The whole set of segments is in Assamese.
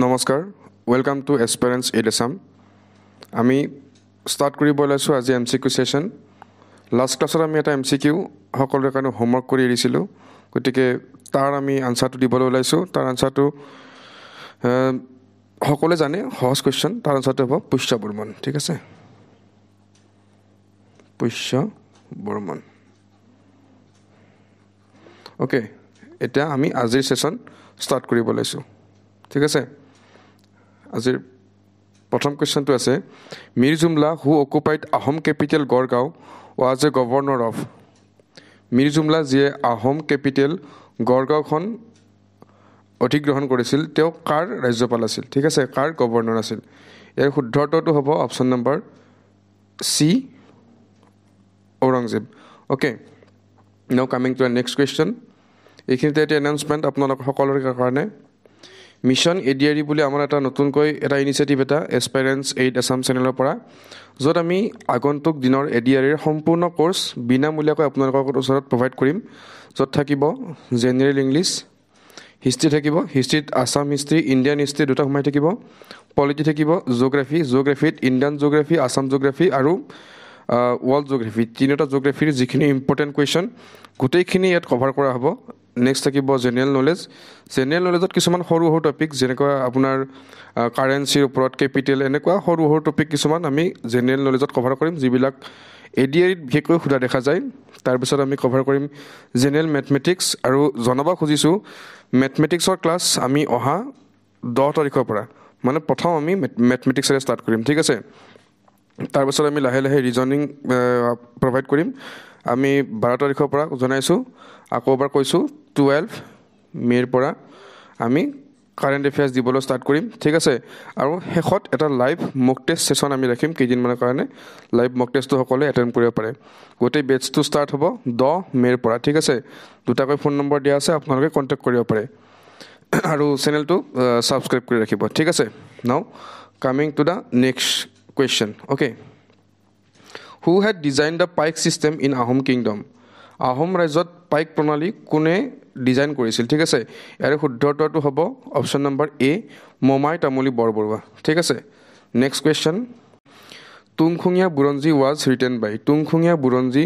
নমস্কাৰ ওয়েলকাম টু এসপিৰেন্স এড আসাম আমি স্টাৰ্ট কৰিব লৈছো আজি এমসিকিউ সেশন লাস্ট ক্লাছত আমি এটা এমসিকিউ সকলোৰে কাৰণে হোমৱৰ্ক কৰি এৰিছিলো গতিকে তাৰ আমি আনসাৰটো দিবলৈ ওলাইছো তাৰ আনসাৰটো সকলোৱে জানে সহজ কোৱেশ্চন তাৰ আনসাৰটো হ'ব পুষ্য বৰ্মন ঠিক আছে পুষ্য বৰ্মন ওকে এটা আমি আজিৰ সেশন স্টাৰ্ট কৰিব লৈছো ঠিক আছে আজিৰ প্ৰথম কোৱেশ্চনটো আছে Mir Jumla who occupied Ahom capital Garhgaon was a governor of Mir Jumla যিয়ে আহোম ক্যাপিটেল গড়গাঁওখন অধিগ্ৰহণ কৰিছিল তেওঁ কাৰ ৰাজ্যপাল আছিল ঠিক আছে কাৰ গভৰ্নৰ আছিল ইয়াৰ শুদ্ধ উত্তৰটো হ'ব option number C Aurangzeb okay now coming to next question এইখিনিতে এটা এনাউন্সমেন্ট আপোনালোক সকলোৰে কাৰণে মিশন এডিআৰি বুলি আমাৰ এটা নতুনকৈ এটা ইনিচিয়েটিভ এটা এসপিৰেন্স এইড আসাম চেনেলৰ পৰা য'ত আমি আগন্তুক দিনৰ এডিআৰিৰ সম্পূৰ্ণ কোৰ্স বিনামূলীয়াকৈ আপোনালোকৰ ওচৰত প্ৰভাইড কৰিম য'ত থাকিব জেনাৰেল ইংলিছ হিষ্ট্ৰি থাকিব হিষ্ট্ৰিত আসাম হিষ্ট্ৰি ইণ্ডিয়ান হিষ্ট্ৰি দুটা সোমাই থাকিব পলিটি থাকিব জিঅ'গ্ৰাফিত ইণ্ডিয়ান জিঅ'গ্ৰাফি আসাম জিঅ'গ্ৰাফি আৰু ওয়াৰ্ল্ড জিঅ'গ্ৰাফি তিনিটা জিঅ'গ্ৰাফিৰ যিখিনি ইম্পৰ্টেণ্ট কুৱেশ্যন গোটেইখিনি ইয়াত কভাৰ কৰা হ'ব নেক্সট থাকিব জেনাৰেল নলেজত কিছুমান সৰু সৰু টপিক যেনেকুৱা আপোনাৰ কাৰেন্সিৰ ওপৰত কেপিটেল এনেকুৱা সৰু সৰু টপিক কিছুমান আমি জেনাৰেল নলেজত কভাৰ কৰিম যিবিলাক এডিআৰিত বিশেষকৈ সোধা দেখা যায় তাৰপিছত আমি কভাৰ কৰিম জেনাৰেল মেথমেটিক্স আৰু জনাব খুজিছোঁ মেথমেটিক্সৰ ক্লাছ আমি অহা 10 তাৰিখৰ পৰা মানে প্ৰথম আমি মেথমেটিক্সৰে ষ্টাৰ্ট কৰিম ঠিক আছে তাৰপিছত আমি লাহে লাহে ৰিজনিং প্ৰভাইড কৰিম আমি 12 তাৰিখৰ পৰা জনাইছোঁ আকৌ এবাৰ কৈছোঁ 12 মেৰ পৰা আমি কাৰেণ্ট এফেয়াৰ্স দিবলৈ ষ্টাৰ্ট কৰিম ঠিক আছে আৰু শেষত এটা লাইভ মক টেষ্ট সেশন আমি ৰাখিম কেইদিনমানৰ কাৰণে লাইভ মক টেষ্টটো সকলোৱে এটেণ্ড কৰিব পাৰে গোটেই বেটছটো ষ্টাৰ্ট হ'ব 10 মেৰ পৰা ঠিক আছে দুটাকৈ ফোন নম্বৰ দিয়া আছে আপোনালোকে কণ্টেক্ট কৰিব পাৰে আৰু চেনেলটো সাবস্ক্ৰাইব কৰি ৰাখিব ঠিক আছে নাও coming to the next question okay who had designed the pike system in ahom kingdom ahom rajyot pike pranali kone design korisil ঠিক আছে ইয়াৰ শুদ্ধ উত্তৰটো হ'ব অপচন নম্বৰ এ মমাই তামুলি বৰবৰুৱা ঠিক আছে নেক্সট কোৱেশ্চন তুংখুঙীয়া বুৰঞ্জী was written by তুংখুঙীয়া বুৰঞ্জী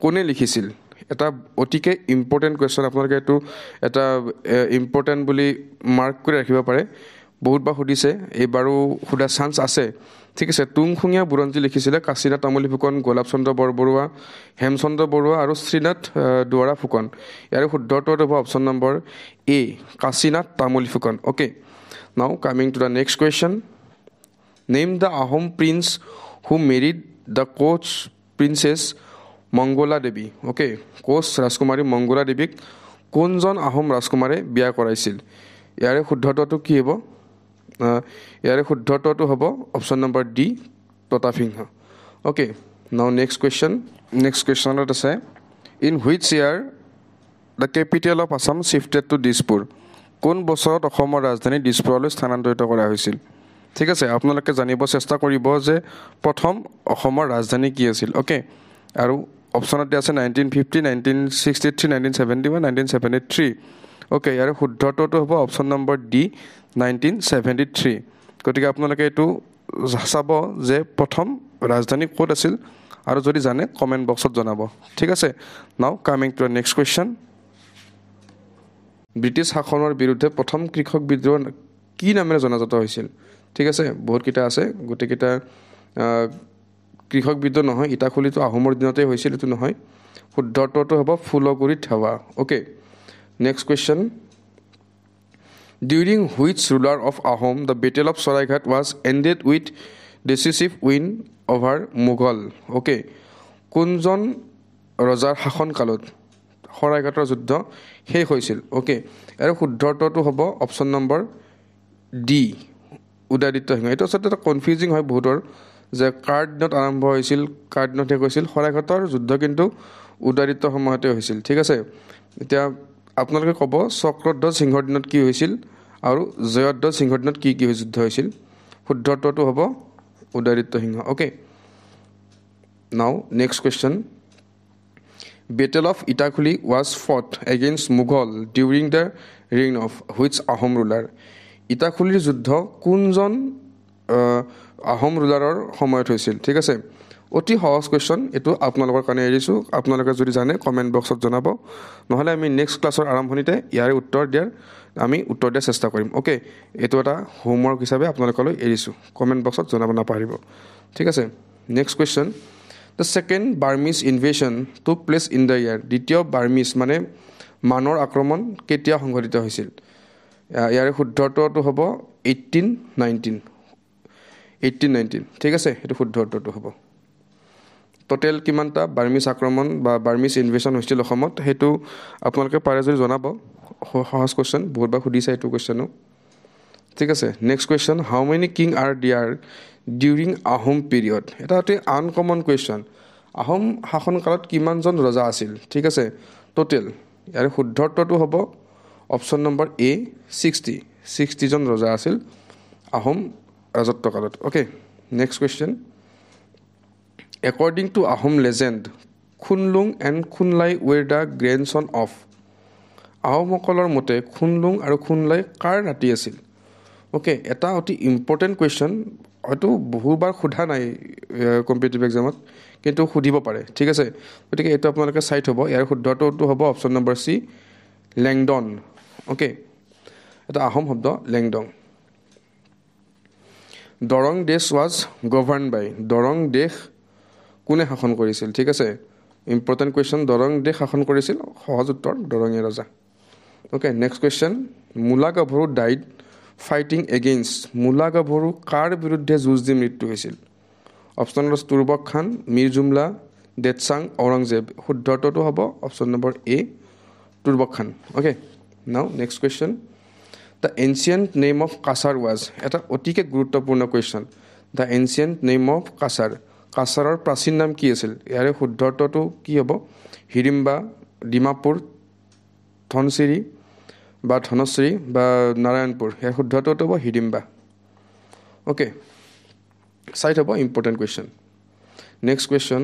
কোনে লিখিছিল এটা অতিকে ইম্পৰ্টেন্ট কোৱেশ্চন আপোনালোকে এটো এটা ইম্পৰ্টেন্ট বুলি মাৰ্ক কৰি ৰাখিব পাৰে বহুত বা সুধিছে এবাৰো খুদা চান্স আছে ঠিক আছে তুংখুঙীয়া বুৰঞ্জী লিখিছিলে কাশীনাথ তামুলী ফুকন গোলাপ চন্দ্ৰ বৰবৰুৱা হেমচন্দ্ৰ বৰুৱা আৰু শ্ৰীনাথ দুৱাৰা ফুকন ইয়াৰ শুদ্ধ উত্তৰটো হ'ব option number A Kashinath Tamuli Phukan okay now coming to the next question name the Ahom prince who married the Koch princess Mangala Devi okay Koch ৰাজকুমাৰী মংগলা দেৱীক কোনজন আহোম ৰাজকুমাৰে বিয়া কৰাইছিল ইয়াৰ শুদ্ধ উত্তৰটো কি হ'ব ইয়াৰ শুদ্ধ উত্তৰটো হ'ব option number D Pratapsingha okay now next কুৱেশ্চনত আছে in which year the capital of Assam shifted to Dispur কোন বছৰত অসমৰ ৰাজধানী দিছপুৰলৈ স্থানান্তৰিত কৰা হৈছিল ঠিক আছে আপোনালোকে জানিব চেষ্টা কৰিব যে প্ৰথম অসমৰ ৰাজধানী কি আছিল ওকে আৰু অপচনত দিয়া আছে 1950 1963 1971 1973 ওকে ইয়াৰ শুদ্ধ উত্তৰটো হ'ব অপচন নম্বৰ ডি 1973 গতিকে আপোনালোকে এটো চাব যে প্ৰথম ৰাজধানী ক'ত আছিল আৰু যদি জানে কমেন্ট বক্সত জনাব ঠিক আছে নাও coming to next question British শাসনৰ বিৰুদ্ধে প্ৰথম কৃষক বিদ্ৰোহ কি নামেৰে জনাজাত হৈছিল ঠিক আছে বহুত কিটা আছে গোটেইকিটা কৃষক বিদ্ৰোহ নহয় ইটাখুলিটো আহোমৰ দিনতে হৈছিল এটো নহয় শুদ্ধ উত্তৰটো হ'ব Phulaguri Dhawa okay next question During which ruler of Ahom the Battle of Saraighat was ended with decisive win over Mughal? Okay. কোনজন ৰজাৰ শাসন কালত সৰাইঘাটৰ যুদ্ধ শেষ হৈছিল ওকে আৰু শুদ্ধ উত্তৰটো হ'ব অপচন নম্বৰ ডি উদয়াদিত্য সিংহ এটা সত্যি এটা কনফিউজিং হয় বহুতৰ যে কাৰ দিনত আৰম্ভ হৈছিল কাৰ দিনত শেষ হৈছিল সৰাইঘাটৰ যুদ্ধ কিন্তু উদয়াদিত্য সময়তে হৈছিল ঠিক আছে এতিয়া আপোনালোকে ক'ব চক্ৰধ্বজ সিংহৰ দিনত কি হৈছিল আৰু জয়ধ্বজ সিংহৰ দিনত কি যুদ্ধ হৈছিল শুদ্ধ উত্তৰটো হ'ব উদয়াদিত্য সিংহ okay now next question Battle of Itakuli was fought against Mughal during the reign of which Ahom ruler? ইটাখুলিৰ যুদ্ধ কোনজন আহোম ৰুলাৰৰ সময়ত হৈছিল ঠিক আছে অতি সহজ কোৱেশ্চন এটো আপোনালোকৰ কাৰণে এৰিছো আপোনালোকে যদি জানে কমেন্ট বক্সত জনাব নহলে আমি নেক্সট ক্লাছৰ আৰম্ভণিতে ইয়াৰ উত্তৰ দিয়াৰ চেষ্টা কৰিম ওকে এটো এটা হোমৱৰ্ক হিচাপে আপোনালোকলৈ এৰিছো কমেন্ট বক্সত জনাব নাপাহৰিব ঠিক আছে next question The second Burmese invasion took place in the year দ্বিতীয় বাৰ্মিজ মানে মানৰ আক্ৰমণ কেতিয়া সংঘটিত হৈছিল ইয়াৰ শুদ্ধটো হ'ব 1819 ঠিক আছে এটো শুদ্ধটো হ'ব টোটাল কিমানটা বাৰ্মিজ আক্ৰমণ বা বাৰ্মিজ ইনভেশন হৈছিল অসমত হেতু আপোনালোকে পাৰে যদি জনাব সহজ কোৱেশ্চন বহুতবাৰ সুধিছে এটো কোৱেশ্চনো ঠিক আছে next question how many king are there during Ahom period এটা অতি আনকমন কোৱেশ্চন আহোম শাসনকালত কিমানজন ৰজা আছিল ঠিক আছে টোটাল ইয়াৰ শুদ্ধটো হ'ব অপচন নম্বৰ এ 60 জন ৰজা আছিল আহোম ৰাজত্বকালত okay next question According to Ahom legend, Khunlung and Khunlai were the grandson of Ahomসকলৰ মতে খুনলুং আৰু খুনলাই কাৰ নাতি আছিল ওকে এটা অতি ইম্পৰ্টেন্ট কোৱেশ্চন হয়তো বহুবাৰ সোধা নাই কম্পিটিটিভ এক্সামত কিন্তু সুধিব পাৰে ঠিক আছে গতিকে এটা আপোনালোকে সাইট হ'ব ইয়াৰ শুদ্ধটো হ'ব অপচন নম্বৰ সি লেংডন ওকে এটা আহোম শব্দ লেংডং দৰং দেশ was governed by দৰং দেশ কোনে শাসন কৰিছিল ঠিক আছে ইম্পৰ্টেন্ট কোৱেশ্চন দৰং দেশ শাসন কৰিছিল সহজ উত্তৰ দৰঙীয়া ৰজা ওকে নেক্সট কোৱেশ্চন মুলা গাভৰু ডাইড ফাইটিং এগেইনষ্ট মুলা গাভৰু কাৰ বিৰুদ্ধে যুঁজ দি মৃত্যু হৈছিল অপচন নম্বৰ তুৰবক খান মীৰ জুমলা দেতচাং ঔৰংজেব শুদ্ধটো হ'ব option number A তুৰবক Khan okay now next question the ancient name of Cachar was এটা অতিকে গুৰুত্বপূৰ্ণ question the ancient name of কাছাৰৰ প্ৰাচীন নাম কি আছিল ইয়াৰ শুদ্ধটো কি হ'ব হিৰিম্বা ডিমাপুৰ ধনশ্ৰী বা নাৰায়ণপুৰ ইয়াৰ শুদ্ধটো হ'ব হিৰিম্বা ওকে সাইট হ'ব important question next question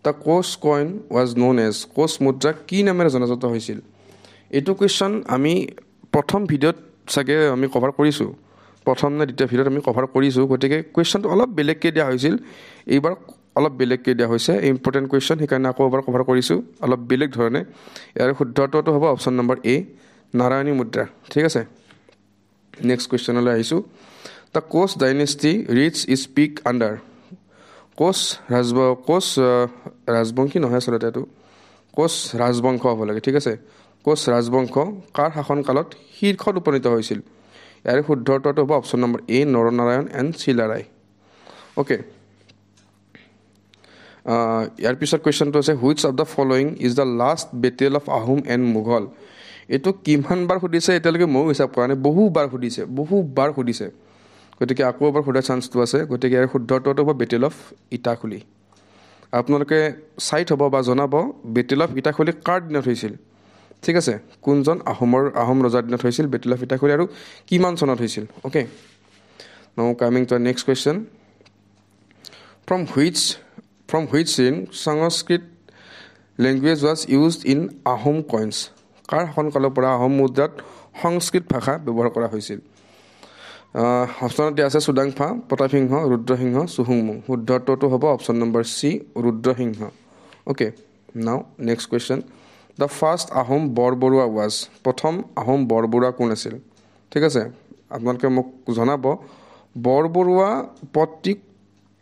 the Koch coin was known as Koch মুদ্ৰা কি নামেৰে জনাজাত হৈছিল এটো কোৱেশ্চন আমি প্ৰথম ভিডিঅ'ত সাগে আমি কভাৰ কৰিছো প্ৰথম না দ্বিতীয় ভিডিঅ'ত আমি কভাৰ কৰিছো গতিকে কোৱেশ্চনটো অলপ বেলেগকৈ দিয়া হৈছিল এইবাৰ অলপ বেলেগকৈ দিয়া হৈছে ইম্পৰ্টেন্ট কোৱেশ্চন সেইকাৰণে আকৌ এবাৰ কভাৰ কৰিছো অলপ বেলেগ ধৰণে ইয়াৰ শুদ্ধটো হ'ব অপচন নম্বৰ এ নাৰায়ণী মুদ্ৰা ঠিক আছে নেক্সট কোৱেশ্চনলৈ আহিছো the Koch dynasty reach its peak under Koch Rajbongshi নহয় আচলতে এইটো কোচ ৰাজবংশ হ'ব লাগে ঠিক আছে কোচ ৰাজবংশ কাৰ শাসনকালত শীৰ্ষত উপনীত হৈছিল ইয়াৰ শুদ্ধটো হ'ব option number A Naranarayan and Chilarai okay ইয়াৰ পিছত কোৱেশ্চনটো আছে which of the following is the last battle of Ahom and Mughal এটো কিমানবাৰ সুধিছে এতিয়ালৈকে ময়ো হিচাপ কৰা নাই বহুবাৰ সুধিছে গতিকে আকৌ এবাৰ সোধাৰ চান্সটো আছে গতিকে ইয়াৰ শুদ্ধটো হ'ব বেটেল অফ ইটাখুলি আপোনালোকে সাইট হ'ব বা জনাব বেটেল অফ ইটাখুলি কাৰ দিনত হৈছিল ঠিক আছে কোনজন আহোম ৰজাৰ দিনত হৈছিল বেটেল অফ ইটাখুলি আৰু কিমান চনত হৈছিল okay now coming to next question from which Sanskrit language was used in Ahom coins কাৰ শাসনকালৰ পৰা আহোম মুদ্ৰাত সংস্কৃত ভাষা ব্যৱহাৰ কৰা হৈছিল অপচনত দিয়া আছে সুদাংফা প্ৰতাপসিংহ ৰুদ্ৰসিংহ সুহুংমুং শুদ্ধটো হ'ব option number C Rudra Singha okay now next question the first Ahom Borbarua was প্ৰথম আহোম বৰবৰুৱা কোন আছিল ঠিক আছে আপোনালোকে মোক জনাব বৰবৰুৱা পদটি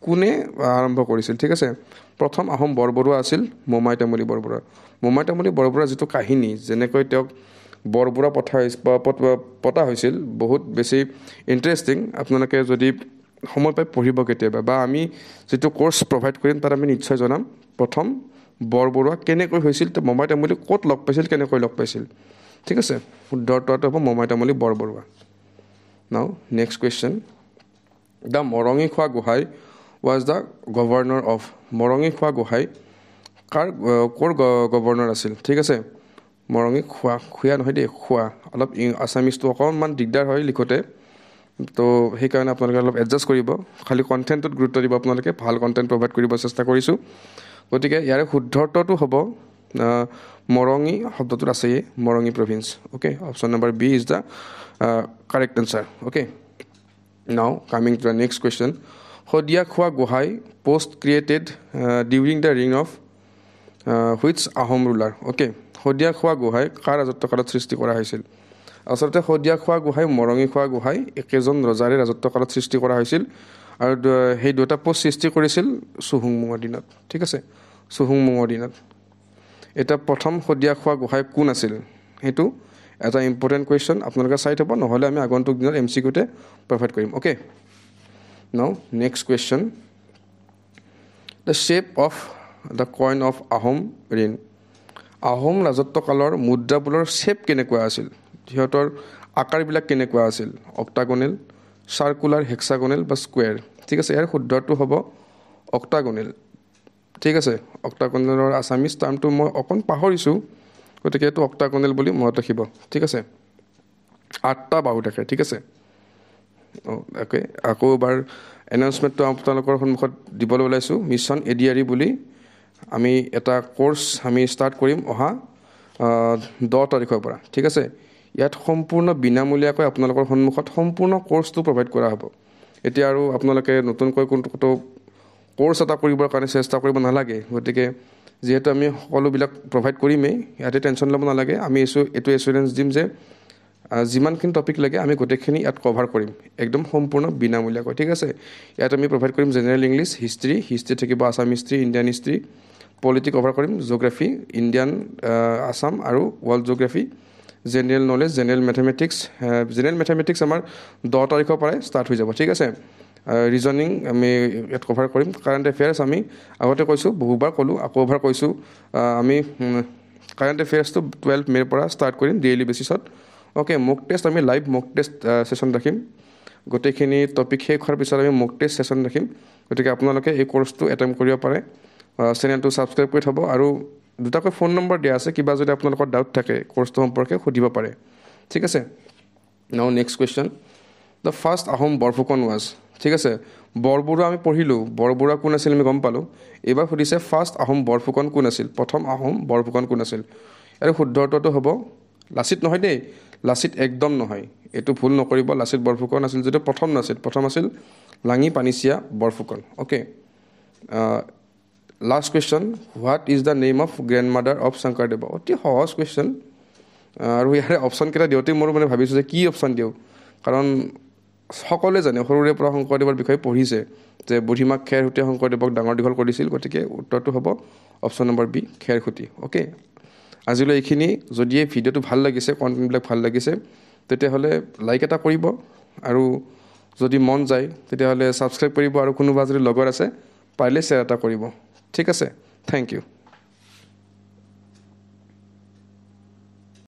কোনে আৰম্ভ কৰিছিল ঠিক আছে প্ৰথম আহোম বৰবৰুৱা আছিল মোমাই তামুলী বৰবৰুৱা যেটো কাহিনী যেনেকৈ তেওঁক বৰবৰুৱা পতা হৈছিল বহুত বেছি ইন্টাৰেষ্টিং আপোনালোকে যদি সময় পাই পঢ়িব কেতিয়াবা বা আমি যেটো কোৰ্স প্ৰভাইড কৰিম তাত আমি নিশ্চয় জনাম প্ৰথম বৰবৰুৱা কেনেকৈ হৈছিল তে মোমাই তামুলী ক'ত লগ পাইছিল কেনেকৈ লগ পাইছিল ঠিক আছে শুদ্ধটো হ'ব মোমাই তামুলী বৰবৰুৱা নাও নেক্সট কোৱেশ্চন দ্য মৰঙী খোৱা Gohain was the governor of Morongi খোৱা গোহাঁই কৰ গভৰ্ণৰ আছিল ঠিক আছে মৰঙী খোৱা নহয় দেই খোৱা অলপ আছামিজটো অকণমান দিগদাৰ হয় লিখোতে তো সেইকাৰণে আপোনালোকে অলপ এডজাষ্ট কৰিব খালি কণ্টেণ্টত গুৰুত্ব দিব আপোনালোকে ভাল কণ্টেণ্ট প্ৰভাইড কৰিব চেষ্টা কৰিছোঁ গতিকে ইয়াৰে শুদ্ধটো হ'ব মৰঙী শব্দটোত আছে Morangi province okay option number B is the correct answer. Okay. Now coming to the next question. Hodia Khwa Gohai post created during the reign of which Ahom ruler? Okay. Hodia Khwa Gohai কাৰ ৰাজত্বকালত সৃষ্টি কৰা হৈছিল? আচলতে Hodia Khwa Gohai Morongi Khwa Gohai একেজন ৰজাৰে ৰাজত্বকালত সৃষ্টি কৰা হৈছিল আৰু সেই দুটা পোষ্ট সৃষ্টি কৰিছিল চুহুংমুঙৰ দিনত ঠিক আছে চুহুংমুঙৰ দিনত এটা প্ৰথম Hodia Khwa Gohai কোন আছিল হেতু এটা ইম্পৰ্টেন্ট কোৱেশ্চন আপোনালোকে চাই থব নহলে আমি আগন্তুক দিনত এমসিকিউতে প্ৰভাইড কৰিম okay now next question the shape of the coin of Ahom reign Ahom ৰাজত্বকালৰ মুদ্ৰাবোৰৰ শেপ কেনেকুৱা আছিল হিহঁতৰ আকাৰবিলাক কেনেকুৱা আছিল অক্টাগোনেল সাৰ্কুলাৰ হেক্সাগোনেল বা স্কোয়াৰ ঠিক আছে ইয়াৰ শুদ্ধটো হ'ব অক্টাগোনেল ঠিক আছে অক্টাগোনেলৰ আসামিজ টাৰ্মটো মই অকন পাহৰিছো গতিকে এটো অক্টাগোনেল বুলি মনত ৰাখিব ঠিক আছে 8টা বাহু থাকে ঠিক আছে ওকে আকৌ এবাৰ এনাউন্সমেন্টটো আপোনালোকৰ সন্মুখত দিবলৈ ওলাইছো মিশন এডিআৰি বুলি আমি এটা কোৰ্স আমি স্টাৰ্ট কৰিম অহা 10 তাৰিখৰ পৰা ঠিক আছে ইয়াত সম্পূৰ্ণ বিনামূলীয়াকৈ আপোনালোকৰ সন্মুখত সম্পূৰ্ণ কোৰ্সটো প্ৰভাইড কৰা হ'ব এতিয়া আৰু আপোনালোকে নতুনকৈ কোনটো কোৰ্স এটা কৰিবৰ কাৰণে চেষ্টা কৰিব নালাগে গতিকে যেহেতু আমি সকলোবিলাক প্ৰভাইড কৰিমেই ইয়াতে টেনচন ল'ব নালাগে আমি এটো এসুৰেন্স দিম যে যিমানখিনি টপিক লাগে আমি গোটেইখিনি ইয়াত কভাৰ কৰিম একদম সম্পূৰ্ণ বিনামূলীয়াকৈ ঠিক আছে ইয়াত আমি প্ৰভাইড কৰিম জেনাৰেল ইংলিশ হিষ্ট্ৰি থাকিব Assam history Indian history polity cover কৰিম জিওগ্ৰাফি ইণ্ডিয়ান আসাম আৰু world geography general knowledge general mathematics আমাৰ 10 তাৰিখৰ পৰা ষ্টাৰ্ট হৈ যাব ঠিক আছে ৰিজনিং আমি ইয়াত কভাৰ কৰিম কাৰেন্ট এফেয়াৰ্স আমি আগতে কৈছো বহুবাৰ কলো আকৌ এবাৰ কৈছো আমি কাৰেন্ট এফেয়াৰ্সটো 12 মেৰ পৰা ষ্টাৰ্ট কৰিম ডেইলি বেসিছত ওকে মক টেষ্ট আমি লাইভ মক টেষ্ট সেশন ৰাখিম গোটেইখিনি টপিক শেষ হোৱাৰ পিছত আমি মক টেষ্ট সেশন ৰাখিম গতিকে আপোনালোকে এই কোৰ্সটো এটেম্প কৰিব পাৰে চেনেলটো সাবস্ক্ৰাইব কৰি থব আৰু দুটাকৈ ফোন নম্বৰ দিয়া আছে কিবা যদি আপোনালোকৰ ডাউট থাকে কোৰ্সটো সম্পৰ্কে সুধিব পাৰে ঠিক আছে নাও next question the first Ahom Borphukan was ঠিক আছে বৰবুৰা আমি পঢ়িলো বৰবুৰা কোন আছিল আমি গম পালো এবাৰ সুধিছে ফাৰ্স্ট আহোম বৰফুকন কোন আছিল প্ৰথম আহোম বৰফুকন কোন আছিল আৰু শুদ্ধটো হ'ব লাচিত নহয় দেই লাচিত একদম নহয় এটো ভুল নকৰিব লাচিত বৰফুকন আছিল যেটো প্ৰথম আছিল Langi Panisiya Borphukan okay last question what is the name of grandmother of Sankardev অতি সহজ কোৱেশ্চন আৰু ইয়াৰে অপচন কেটা দিওতে মোৰ মানে ভাবিছো যে কি অপচন দিও কাৰণ সকলে জানে সৰুৰে পৰা শংকৰদেৱৰ বিষয়ে পঢ়িছে যে বুঢ়ীমা খেৰহুতি শংকৰদেৱক ডাঙৰ দীঘল কৰিছিল গতিকে উত্তৰটো হ'ব অপচন নম্বৰ বি খেৰহুতি ওকে আজিলৈ এইখিনি যদি এই ভিডিওটো ভাল লাগিছে কন্টেন্টবিলাক ভাল লাগিছে তেতিয়া হলে লাইক এটা কৰিব আৰু যদি মন যায় তেতিয়া হলে সাবস্ক্ৰাইব কৰিব আৰু কোনোবা যদি লগৰ আছে পাৰিলে শেয়াৰ এটা কৰিব ঠিক আছে থ্যাংক ইউ